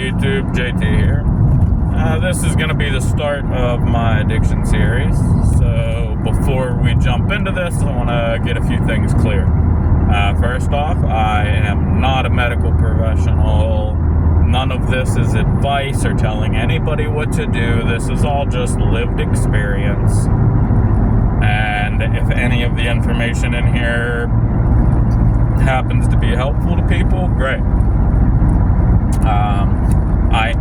YouTube, JT here. This is going to be the start of my addiction series. So before we jump into this, I want to get a few things clear. First off, I am not a medical professional. None of this is advice or telling anybody what to do. This is all just lived experience. And if any of the information in here happens to be helpful to people, great. I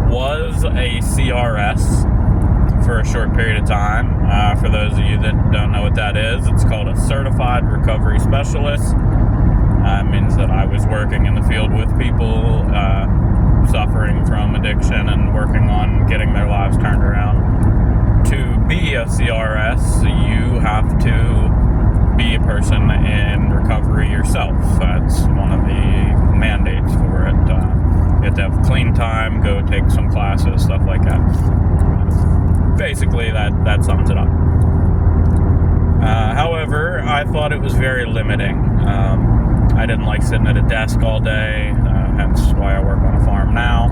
was a CRS for a short period of time. For those of you that don't know what that is, it's called a Certified Recovery Specialist. It means that I was working in the field with people suffering from addiction and working on getting their lives turned around. To be a CRS, you have to be a person in recovery yourself. That's one of the mandates for it. You have to have clean time, go take some classes, stuff like that. Basically, that sums it up. However, I thought it was very limiting. I didn't like sitting at a desk all day, hence why I work on a farm now.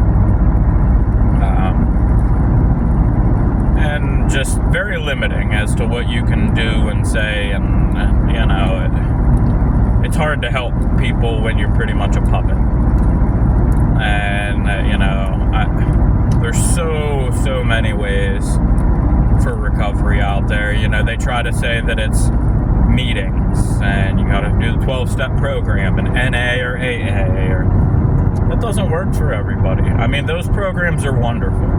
And just very limiting as to what you can do and say, and it's hard to help people when you're pretty much a puppet. And, there's so many ways for recovery out there. They try to say that it's meetings, and you gotta do the 12-step program, and NA or AA, that doesn't work for everybody. I mean, those programs are wonderful,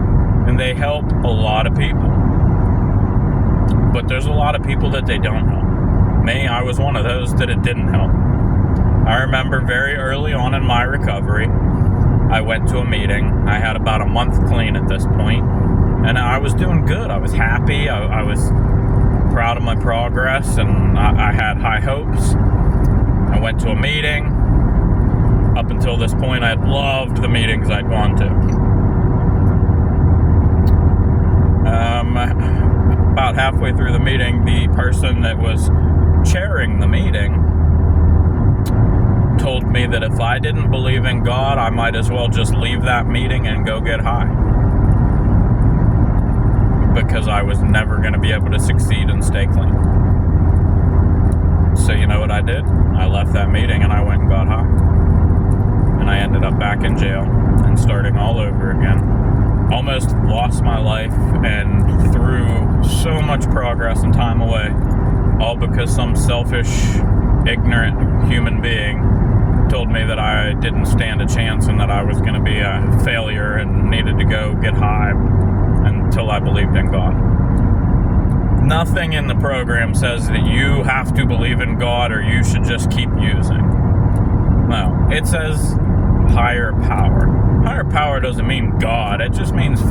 and they help a lot of people. But there's a lot of people that they don't help. Me, I was one of those that it didn't help. I remember very early on in my recovery, I went to a meeting. I had about a month clean at this point, and I was doing good. I was happy. I was proud of my progress, and I had high hopes. I went to a meeting. Up until this point, I had loved the meetings I'd gone to. About halfway through the meeting, the person that was chairing the meeting told me that if I didn't believe in God, I might as well just leave that meeting and go get high, because I was never going to be able to succeed and stay clean. So you know what I did? I left that meeting and I went and got high. And I ended up back in jail and starting all over again. Almost lost my life and threw so much progress and time away, all because some selfish, ignorant human being told me that I didn't stand a chance and that I was going to be a failure and needed to go get high until I believed in God. Nothing in the program says that you have to believe in God or you should just keep using. No, it says higher power. Higher power doesn't mean God. It just means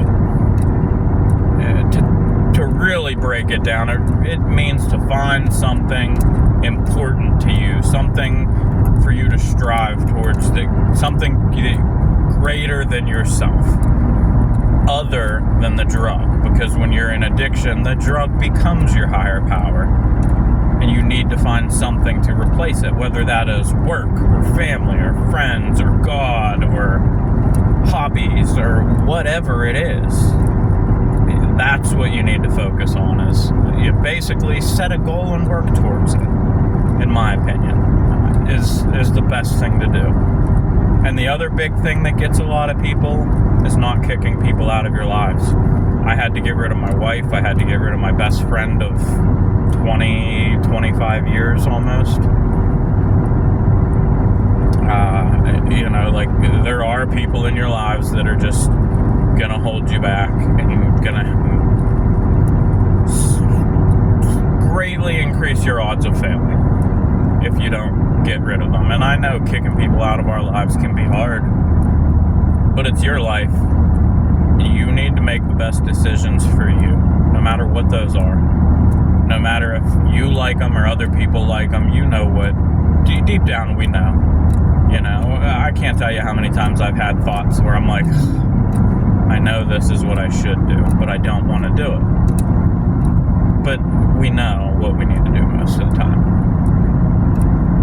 to really break it down. It means to find something important to you, something for you to strive towards, something greater than yourself, other than the drug. Because when you're in addiction, the drug becomes your higher power, and you need to find something to replace it, whether that is work or family or friends or God or hobbies or whatever it is. That's what you need to focus on, is you basically set a goal and work towards it, in my opinion, is the best thing to do. And the other big thing that gets a lot of people is not kicking people out of your lives. I had to get rid of my wife. I had to get rid of my best friend of 25 years almost. There are people in your lives that are just gonna hold you back and gonna greatly increase your odds of failing if you don't get rid of them. And I know kicking people out of our lives can be hard, but it's your life. You need to make the best decisions for you, no matter what those are. No matter if you like them or other people like them, you know what, deep down we know. I can't tell you how many times I've had thoughts where I'm like, I know this is what I should do, but I don't want to do it. But we know what we need to do most of the time.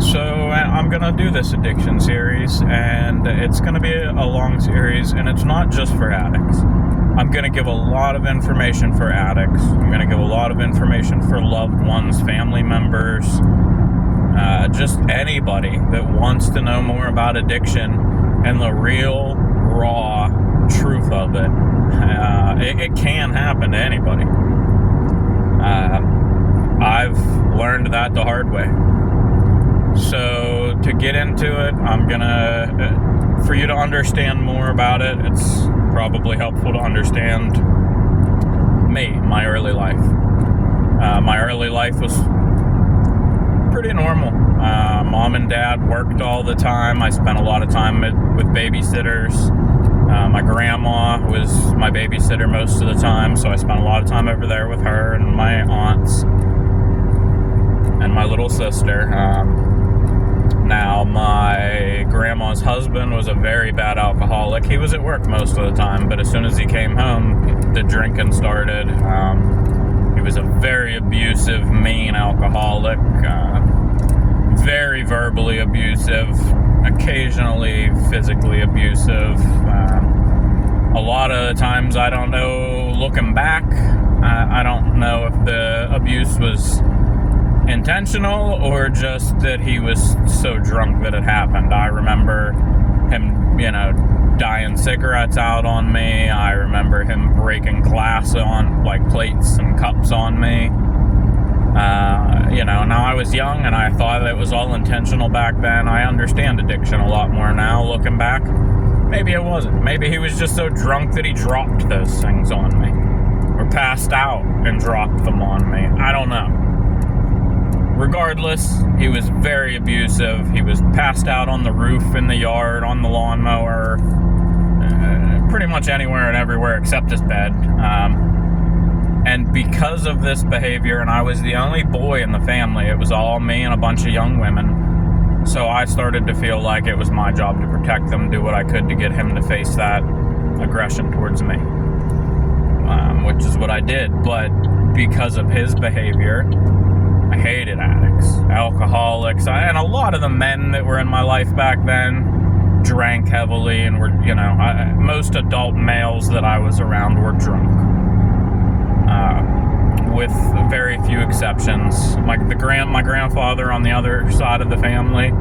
So I'm going to do this addiction series, and it's going to be a long series, and it's not just for addicts. I'm going to give a lot of information for addicts. I'm going to give a lot of information for loved ones, family members, just anybody that wants to know more about addiction and the real, raw truth of it. It can happen to anybody. I've learned that the hard way. So to get into it, I'm gonna, for you to understand more about it, it's probably helpful to understand me, my early life. My early life was pretty normal. Mom and dad worked all the time. I spent a lot of time with babysitters. My grandma was my babysitter most of the time, so I spent a lot of time over there with her and my aunts and my little sister. Now, my grandma's husband was a very bad alcoholic. He was at work most of the time, but as soon as he came home, the drinking started. He was a very abusive, mean alcoholic, very verbally abusive, occasionally physically abusive. A lot of the times, I don't know, looking back, I don't know if the abuse was intentional or just that he was so drunk that it happened. I remember him, dying cigarettes out on me. I remember him breaking glass on, like, plates and cups on me. Now I was young and I thought it was all intentional back then. I understand addiction a lot more now, looking back. Maybe it wasn't. Maybe he was just so drunk that he dropped those things on me, or passed out and dropped them on me. I don't know. Regardless, he was very abusive. He was passed out on the roof, in the yard, on the lawnmower, pretty much anywhere and everywhere except his bed. And because of this behavior, and I was the only boy in the family, it was all me and a bunch of young women. So I started to feel like it was my job to protect them, do what I could to get him to face that aggression towards me, which is what I did. But because of his behavior, I hated addicts, alcoholics, and a lot of the men that were in my life back then drank heavily and were, most adult males that I was around were drunk, with very few exceptions. My grandfather on the other side of the family,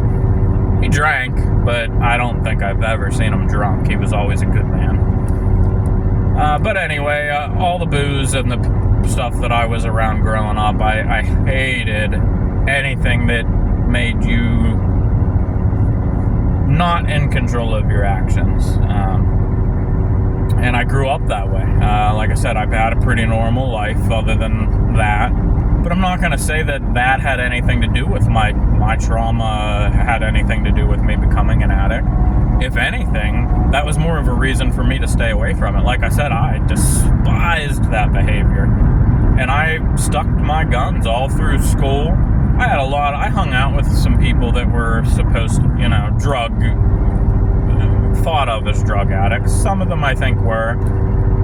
he drank, but I don't think I've ever seen him drunk. He was always a good man. But anyway, all the booze and the stuff that I was around growing up, I hated anything that made you not in control of your actions. And I grew up that way. Like I said, I've had a pretty normal life other than that. But I'm not going to say that had anything to do with my trauma, had anything to do with me becoming an addict. If anything, that was more of a reason for me to stay away from it. Like I said, I despised that behavior. And I stuck to my guns all through school. I hung out with some people that were supposed to, thought of as drug addicts. Some of them I think were.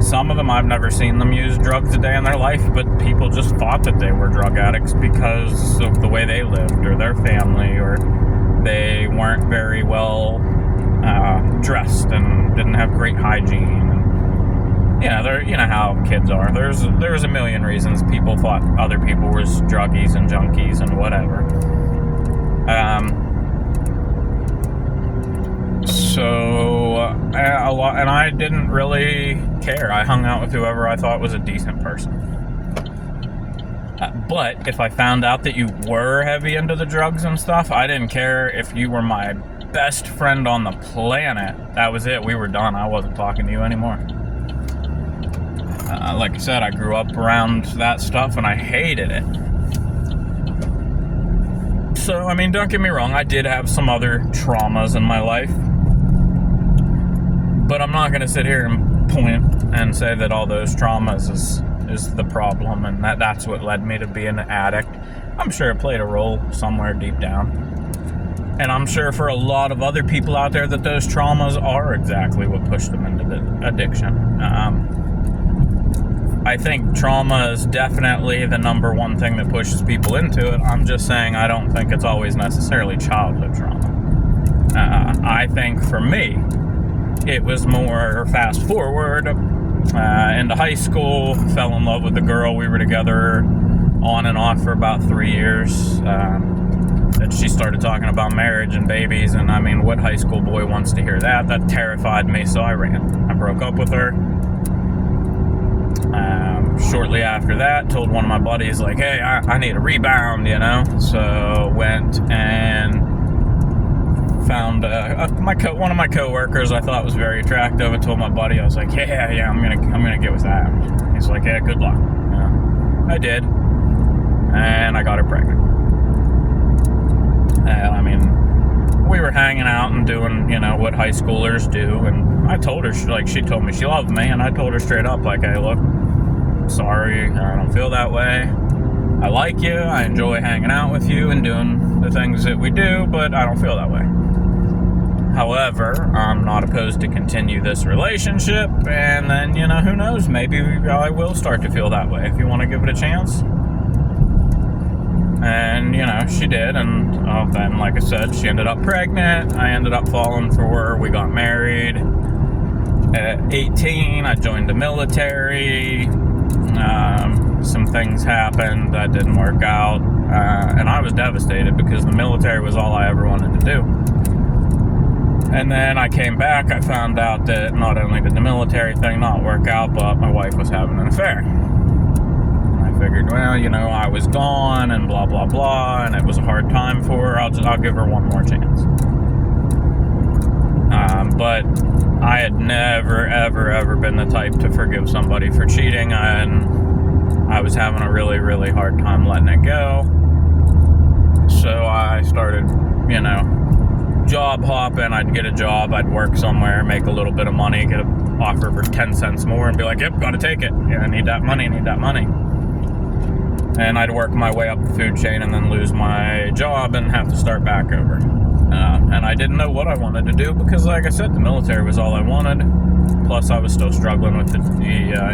Some of them I've never seen them use drugs a day in their life, but people just thought that they were drug addicts because of the way they lived or their family, or they weren't very well dressed and didn't have great hygiene. And, how kids are. There's a million reasons people thought other people were druggies and junkies and whatever. And I didn't really care. I hung out with whoever I thought was a decent person. But if I found out that you were heavy into the drugs and stuff, I didn't care if you were my best friend on the planet. That was it. We were done. I wasn't talking to you anymore. Like I said, I grew up around that stuff and I hated it. So, don't get me wrong, I did have some other traumas in my life. But I'm not going to sit here and point and say that all those traumas is the problem and that's what led me to be an addict. I'm sure it played a role somewhere deep down. And I'm sure for a lot of other people out there that those traumas are exactly what pushed them into the addiction. I think trauma is definitely the number one thing that pushes people into it. I'm just saying I don't think it's always necessarily childhood trauma. I think for me, it was more fast forward into high school, fell in love with a girl. We were together on and off for about 3 years. And she started talking about marriage and babies, and I mean, what high school boy wants to hear that? That terrified me, so I ran. I broke up with her. Shortly after that, told one of my buddies, like, hey, I need a rebound, you know? So went and found one of my coworkers I thought was very attractive. I told my buddy, I was like, yeah, I'm gonna get with that. He's like, yeah, good luck. I did, and I got her pregnant. And I mean, we were hanging out and doing, you know, what high schoolers do. And I told her, she told me she loved me, and I told her straight up, like, hey, look, sorry, I don't feel that way. I like you, I enjoy hanging out with you and doing the things that we do, but I don't feel that way. However, I'm not opposed to continue this relationship, and then, you know, who knows, maybe I will start to feel that way if you want to give it a chance. And, you know, she did, and then, like I said, she ended up pregnant. I ended up falling for her. We got married. At 18, I joined the military. Some things happened that didn't work out, and I was devastated because the military was all I ever wanted to do. And then I came back, I found out that not only did the military thing not work out, but my wife was having an affair. And I figured, well, you know, I was gone and blah, blah, blah, and it was a hard time for her. I'll give her one more chance. But I had never, ever, ever been the type to forgive somebody for cheating, and I was having a really, really hard time letting it go. So I started, you know, job hopping. I'd get a job, I'd work somewhere, make a little bit of money, get an offer for 10 cents more, and be like, yep, gotta take it. Yeah, I need that money. And I'd work my way up the food chain and then lose my job and have to start back over. And I didn't know what I wanted to do because, like I said, the military was all I wanted. Plus, I was still struggling with the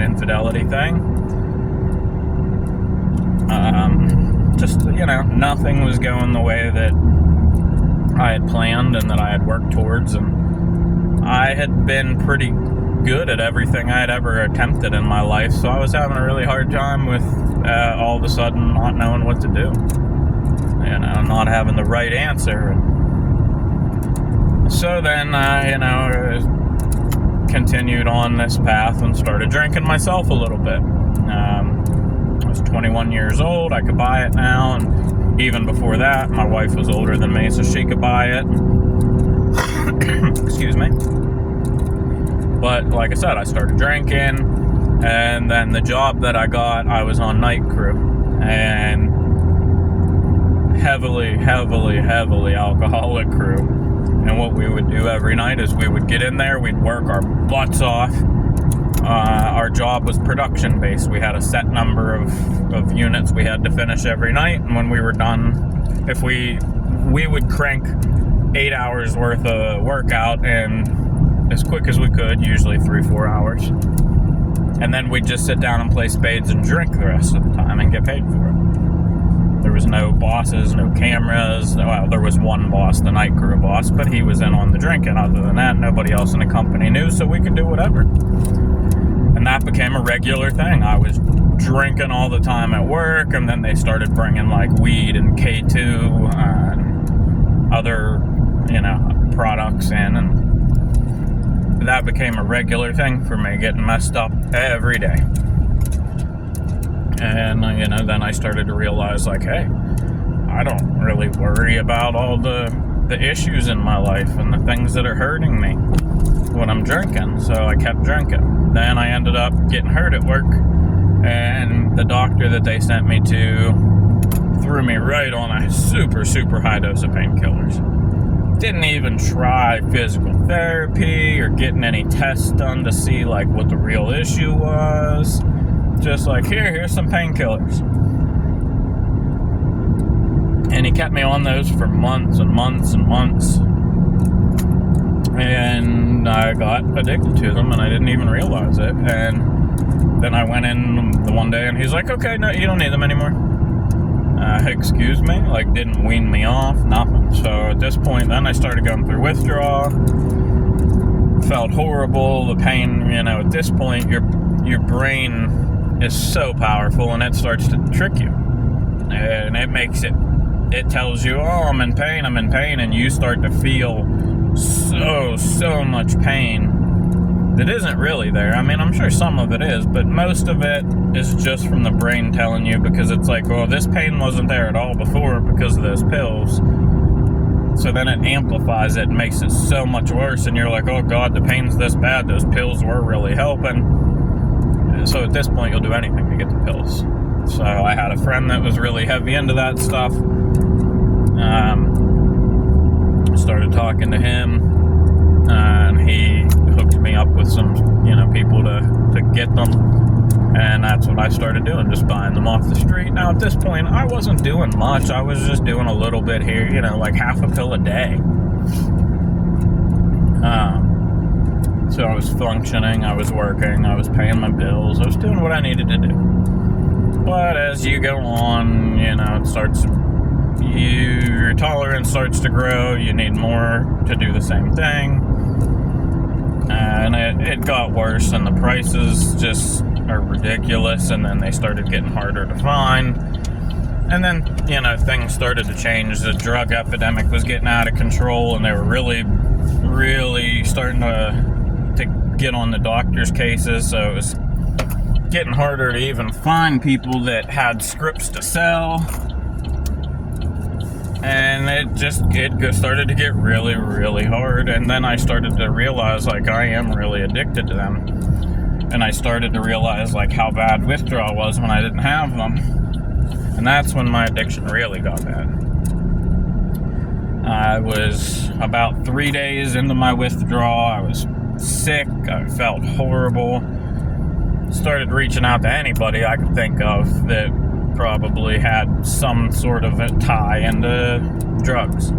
infidelity thing. Just, you know, nothing was going the way that I had planned and that I had worked towards. And I had been pretty good at everything I had ever attempted in my life. So I was having a really hard time with all of a sudden not knowing what to do. You know, not having the right answer. So then, you know, continued on this path and started drinking myself a little bit. I was 21 years old. I could buy it now. And even before that, my wife was older than me, so she could buy it. Excuse me. But like I said, I started drinking. And then the job that I got, I was on night crew. And heavily alcoholic crew. And what we would do every night is we would get in there, we'd work our butts off. Our job was production based. We had a set number of units we had to finish every night, and when we were done, if we would crank 8 hours worth of workout in as quick as we could, usually 3-4 hours. And then we'd just sit down and play spades and drink the rest of the time and get paid for it. There was no bosses, no cameras. Well, there was one boss, the night crew boss, but he was in on the drinking. Other than that, nobody else in the company knew, so we could do whatever. And that became a regular thing. I was drinking all the time at work, and then they started bringing like weed and K2 and other, you know, products in, and that became a regular thing for me, getting messed up every day. And, you know, then I started to realize, like, hey, I don't really worry about all the issues in my life and the things that are hurting me when I'm drinking. So I kept drinking. Then I ended up getting hurt at work. And the doctor that they sent me to threw me right on a super, super high dose of painkillers. Didn't even try physical therapy or getting any tests done to see, like, what the real issue was. Just like, here's some painkillers. And he kept me on those for months and months and months. And I got addicted to them, and I didn't even realize it. And Then I went in the one day and he's like, okay, no, you don't need them anymore. Excuse me? Like, didn't wean me off, nothing. So at this point, then I started going through withdrawal. Felt horrible, the pain, at this point, your brain is so powerful and it starts to trick you. And it tells you, oh, I'm in pain, and you start to feel so much pain that isn't really there. I mean, I'm sure some of it is, but most of it is just from the brain telling you, because it's like, well, this pain wasn't there at all before because of those pills. So then it amplifies it and makes it so much worse, and you're like, oh God, the pain's this bad, those pills were really helping. So at this point, you'll do anything to get the pills. So I had a friend that was really heavy into that stuff. Started talking to him, and he hooked me up with some, people to get them, and that's what I started doing, just buying them off the street. Now at this point, I wasn't doing much. I was just doing a little bit here, like half a pill a day. So I was functioning, I was working, I was paying my bills, I was doing what I needed to do. But as you go on, your tolerance starts to grow, you need more to do the same thing. And it got worse, and the prices just are ridiculous, and then they started getting harder to find. And then, things started to change. The drug epidemic was getting out of control, and they were really, really starting to get on the doctor's cases, so it was getting harder to even find people that had scripts to sell. And it started to get really, really hard. And then I started to realize, like, I am really addicted to them. And I started to realize, like, how bad withdrawal was when I didn't have them. And that's when my addiction really got bad. I was about 3 days into my withdrawal. I was sick. I felt horrible. Started reaching out to anybody I could think of that probably had some sort of a tie into drugs.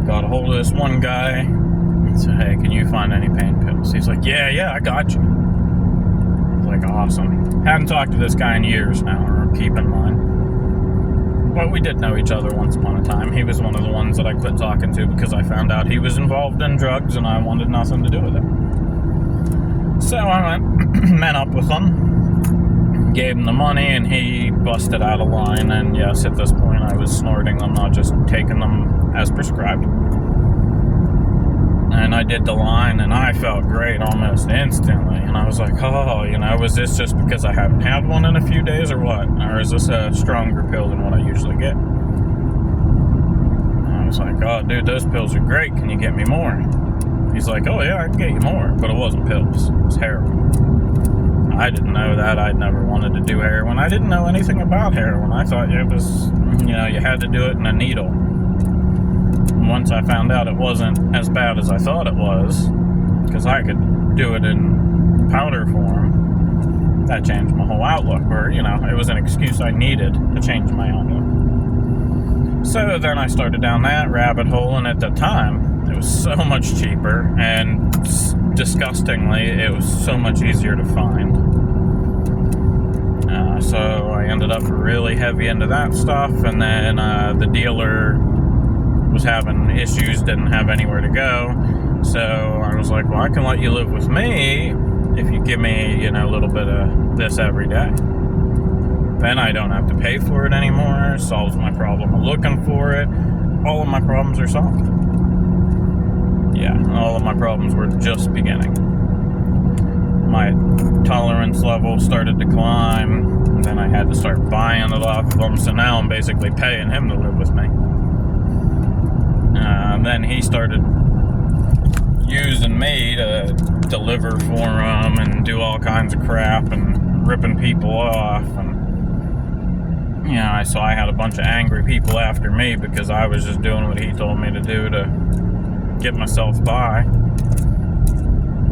Got a hold of this one guy and said, hey, can you find any pain pills? He's like, yeah, I got you. I was like, awesome. Hadn't talked to this guy in years now, or keep in mind. But we did know each other once upon a time. He was one of the ones that I quit talking to because I found out he was involved in drugs and I wanted nothing to do with it. So I met up with him, gave him the money, and he busted out of line. And yes, at this point I was snorting them, not just taking them as prescribed. And I did the line, and I felt great almost instantly. And I was like, oh, was this just because I haven't had one in a few days or what? Or is this a stronger pill than what I usually get? And I was like, oh, dude, those pills are great. Can you get me more? He's like, oh, yeah, I can get you more. But it wasn't pills. It was heroin. I didn't know that. I'd never wanted to do heroin. I didn't know anything about heroin. I thought it was, you had to do it in a needle. Once I found out it wasn't as bad as I thought it was, because I could do it in powder form, that changed my whole outlook. Or, it was an excuse I needed to change my outlook. So then I started down that rabbit hole, and at the time, it was so much cheaper, and disgustingly, it was so much easier to find. So I ended up really heavy into that stuff, and then the dealer was having issues, didn't have anywhere to go. So I was like, well, I can let you live with me if you give me, a little bit of this every day. Then I don't have to pay for it anymore. Solves my problem of looking for it. All of my problems are solved. Yeah, all of my problems were just beginning. My tolerance level started to climb, and then I had to start buying it off of him, so now I'm basically paying him to live with me. Then he started using me to deliver for him and do all kinds of crap and ripping people off, and so I had a bunch of angry people after me because I was just doing what he told me to do to get myself by.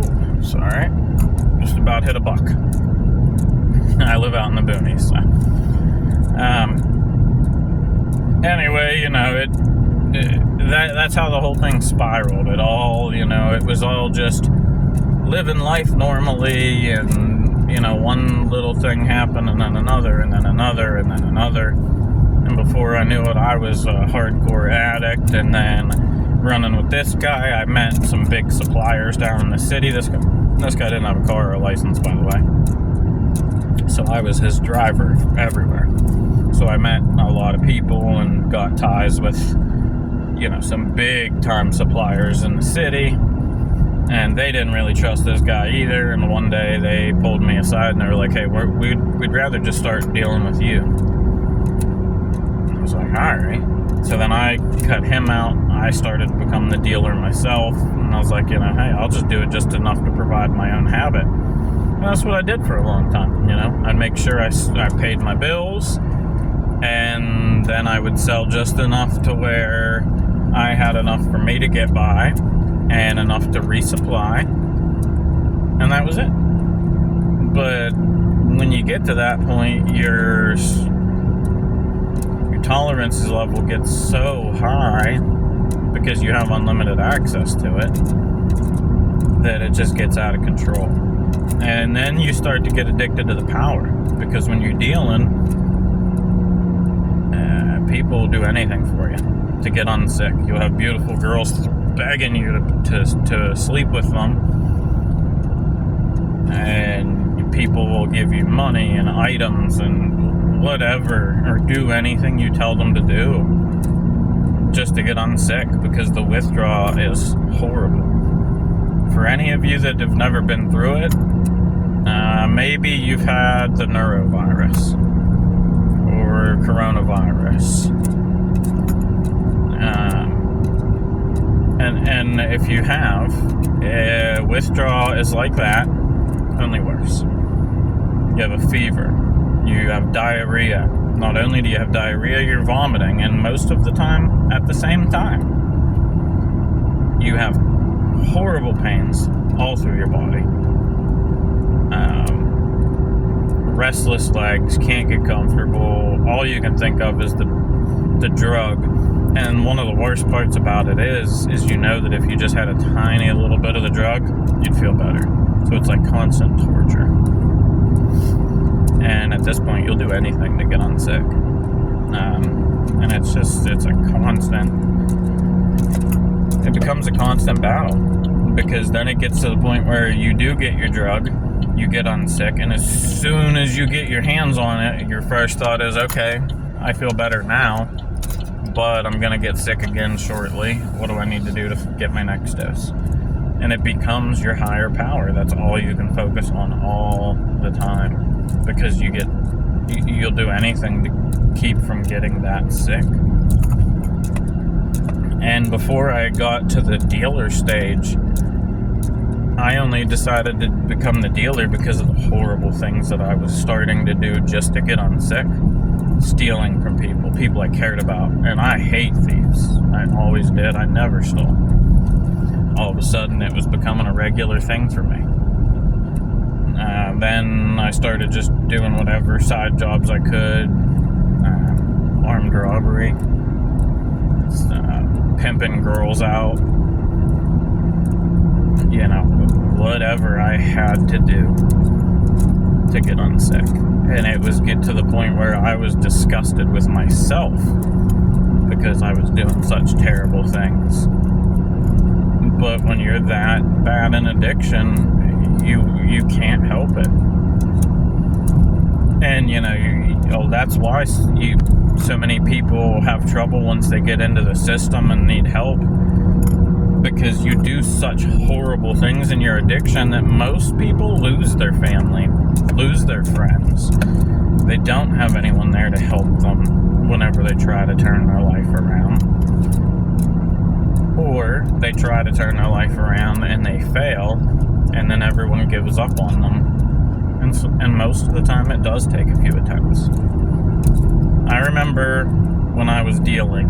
Ooh, sorry, just about hit a buck. I live out in the boonies, so. Anyway, that's how the whole thing spiraled. It all, it was all just living life normally and one little thing happened, and then another, and then another, and then another. And before I knew it, I was a hardcore addict. And then running with this guy, I met some big suppliers down in the city. This guy didn't have a car or a license, by the way. So I was his driver everywhere. So I met a lot of people and got ties with, some big time suppliers in the city. And they didn't really trust this guy either. And one day they pulled me aside and they were like, hey, we'd rather just start dealing with you. I was like, all right. So then I cut him out. I started to become the dealer myself. And I was like, hey, I'll just do it just enough to provide my own habit. And that's what I did for a long time. I'd make sure I paid my bills. And then I would sell just enough to where I had enough for me to get by and enough to resupply. And that was it. But when you get to that point, your tolerance level gets so high because you have unlimited access to it that it just gets out of control. And then you start to get addicted to the power, because when you're dealing, people will do anything for you to get unsick. You'll have beautiful girls begging you to sleep with them, and people will give you money and items and whatever, or do anything you tell them to do just to get unsick, because the withdrawal is horrible. For any of you that have never been through it, maybe you've had the neurovirus or coronavirus. And if you have, withdrawal is like that, only worse. You have a fever. You have diarrhea. Not only do you have diarrhea, you're vomiting, and most of the time at the same time. You have horrible pains all through your body. Restless legs, can't get comfortable. All you can think of is the drug. And one of the worst parts about it is that if you just had a tiny little bit of the drug, you'd feel better. So it's like constant torture. And at this point, you'll do anything to get unsick. And it's a constant, it becomes a constant battle, because then it gets to the point where you do get your drug, you get unsick, and as soon as you get your hands on it, your first thought is, okay, I feel better now, but I'm going to get sick again shortly. What do I need to do to get my next dose? And it becomes your higher power. That's all you can focus on all the time, because you'll do anything to keep from getting that sick. And before I got to the dealer stage, I only decided to become the dealer because of the horrible things that I was starting to do just to get unsick. Stealing from people I cared about. And I hate thieves. I always did. I never stole. All of a sudden, it was becoming a regular thing for me. Then I started just doing whatever side jobs I could. Armed robbery. Pimping girls out. Whatever I had to do to get unsick. And it was get to the point where I was disgusted with myself because I was doing such terrible things. But when you're that bad in addiction, you can't help it. And that's why so many people have trouble once they get into the system and need help, because you do such horrible things in your addiction that most people lose their family, lose their friends. They don't have anyone there to help them whenever they try to turn their life around. Or they try to turn their life around and they fail, and then everyone gives up on them. And most of the time it does take a few attempts. I remember when I was dealing,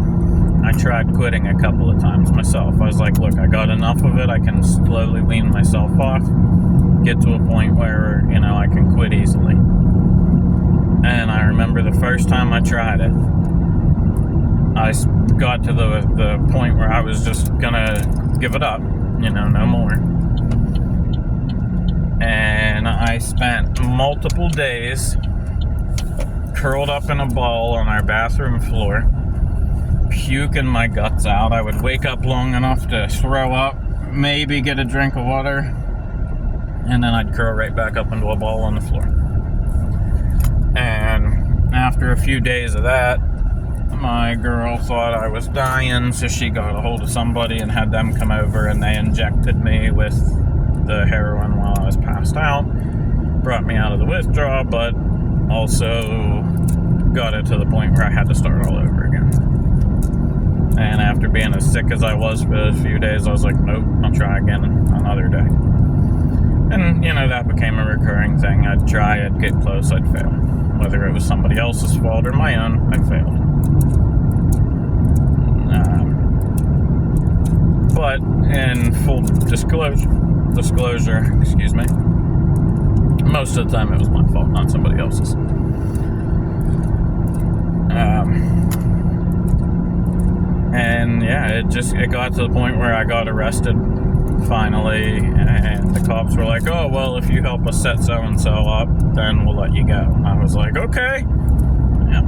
I tried quitting a couple of times myself. I was like, look, I got enough of it. I can slowly wean myself off, get to a point where, I can quit easily. And I remember the first time I tried it, I got to the point where I was just gonna give it up, no more. And I I spent multiple days curled up in a ball on our bathroom floor, puking my guts out. I would wake up long enough to throw up, maybe get a drink of water, and then I'd curl right back up into a ball on the floor. And after a few days of that, my girl thought I was dying, so she got a hold of somebody and had them come over, and they injected me with the heroin while I was passed out. Brought me out of the withdrawal, but also got it to the point where I had to start all over again. And after being as sick as I was for those few days, I was like, nope, I'll try again another day. And, that became a recurring thing. I'd try, I'd get close, I'd fail. Whether it was somebody else's fault or my own, I failed. But in full disclosure, excuse me, most of the time it was my fault, not somebody else's. And yeah, it got to the point where I got arrested finally, and the cops were like, oh, well, if you help us set so-and-so up, then we'll let you go. And I was like, okay,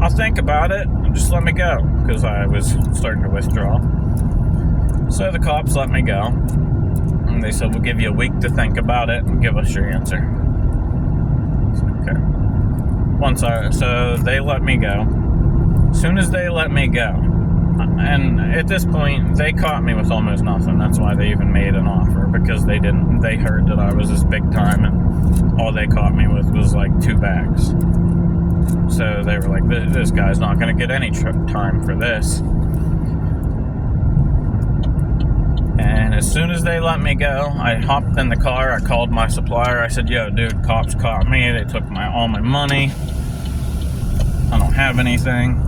I'll think about it, and just let me go, because I was starting to withdraw. So the cops let me go, and they said, we'll give you a week to think about it and give us your answer. Okay. So they let me go. As soon as they let me go, and at this point, they caught me with almost nothing. That's why they even made an offer, because they heard that I was this big time, and all they caught me with was like 2 bags. So they were like, this guy's not going to get any time for this. And as soon as they let me go, I hopped in the car, I called my supplier, I said, yo, dude, cops caught me, they took all my money, I don't have anything.